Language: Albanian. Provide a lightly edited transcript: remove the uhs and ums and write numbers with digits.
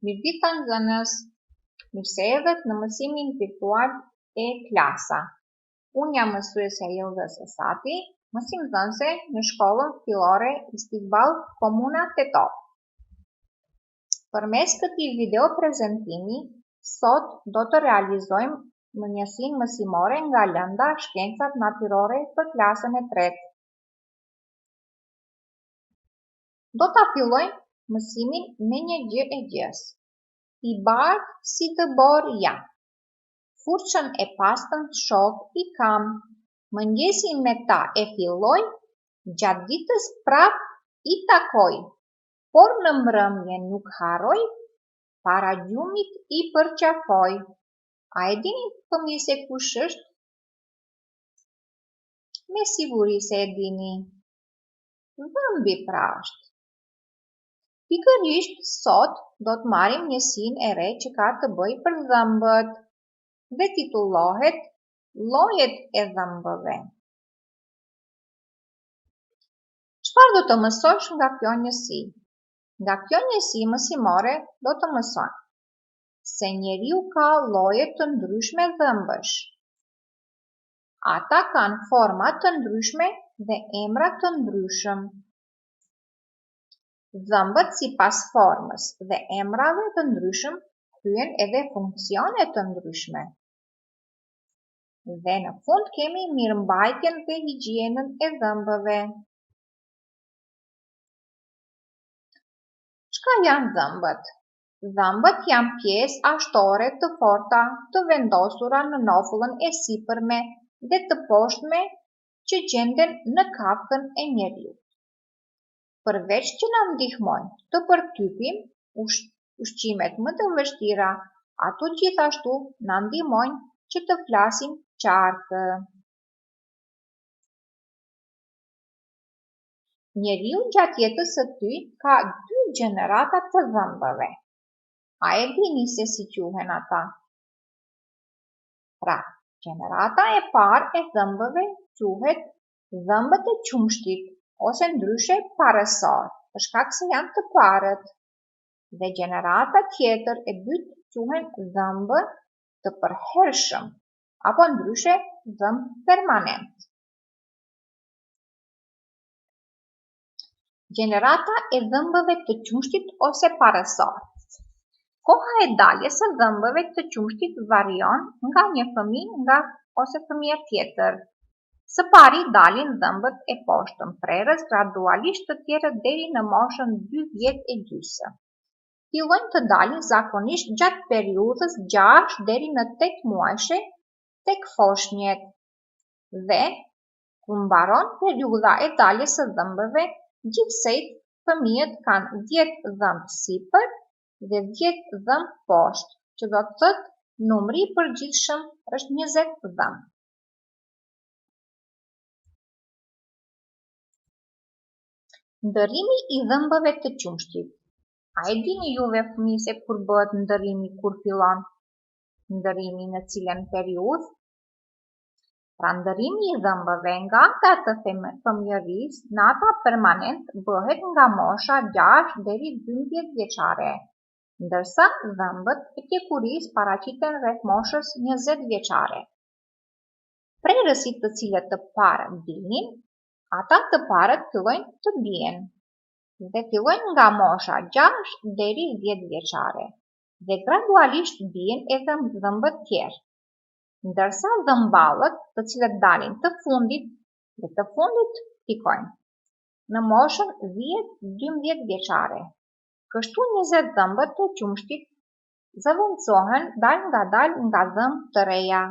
Mirë ditë nxënës, mirë se erdhët në mësimin virtual e klasa. Unë jam mësuesja Yıldız Esati, mësimdhënëse në shkollën fillore Istiqbal Komuna Tetov. Përmes këtij video prezantimi, sot do të realizojmë njësinë mësimore nga lënda shkencat natyrore për klasën e 3. Do ta fillojmë mësimin me një gjë e gjës. I bardh si të borë jam. Furçën e pastën shoh i kam. Mëngjesin me ta e filloj, gjatë ditës prap i takoj. Por në mbrëmje nuk harroj, para gjumit i përqafoj. A e dini fëmijë se kush është? Me siguri se e dini. Dhëmbi pra është. Pikërisht sot do të marrim njësinë e re që ka të bëjë për dhëmbët dhe titullohet Llojet e dhëmbëve. Çfarë do të mësosh nga kjo njësi? Nga kjo njësi mësimore do të mësojmë se njeriu ka lloje të ndryshme dhëmbësh. Ata kanë forma të ndryshme dhe emra të ndryshëm. Dhëmbët sipas formës dhe emrave të ndryshëm kryen edhe funksione të ndryshme. Dhe në fund kemi mirëmbajtjen dhe higjienën e dhëmbëve. Çka janë dhëmbët? Dhëmbët janë pjesë ashtore të forta të vendosura në nofullën e sipërme dhe të poshtme që gjenden në kafkën e njeriut. Përveç që na ndihmojnë të përtypim ushqimet më të vështira, ato gjithashtu na ndihmojnë që të flasim qartë. Njeriu gjatë jetës së tij ka 2 gjenerata të dhëmbëve. A e dini se si quhen ata? Pra, gjenerata e parë e dhëmbëve quhet dhëmbët e qumshtit ose ndryshe parësor, për shkak se janë të parët. Dhe gjenerata tjetër e dytë quhen dhëmbë të përhershëm apo ndryshe dhëmb permanent. Gjenerata e dhëmbëve të qumshtit ose parësor. Koha e daljes së dhëmbëve të qumshtit varion nga një fëmijë ose fëmijë tjetër. Së pari dalin dhëmbët e poshtëm prerës, gradualisht të tjerët deri në moshën 2 vjet e gjysmë. Fillojnë të dalin zakonisht gjatë periudhës 6 deri në 8 muajshe tek foshnjët. Dhe kur mbaron periudha e daljes së dhëmbëve, gjithsej fëmijët kanë 10 dhëmb sipër dhe 10 dhëmb poshtë, që do të thotë numri i përgjithshëm është 20 dhëmb. Ndërrimi i dhëmbëve të qumshtit. A e dini juve fëmijë se kur bëhet ndërrimi, kur fillon? Ndërrimi në cilën periudhë? Pra ndërrimi i dhëmbëve nga ata të fëmijërisë në ata permanent bëhet nga mosha 6 deri 12 vjeçare, ndërsa dhëmbët e pjekurisë paraqiten rreth moshës 20 vjeçare. Prerësit të cilët të parë binin, ata të parët fillojnë të bien dhe fillojnë nga mosha 6 deri 10 vjeçare dhe gradualisht bien edhe dhëmbët tjerë, ndërsa dhëmballët të cilët dalin të fundit pikojnë në moshën 10-12 vjeçare. Kështu 20 dhëmbët të qumshtit zëvendësohen dal nga dal nga dhëmb të reja.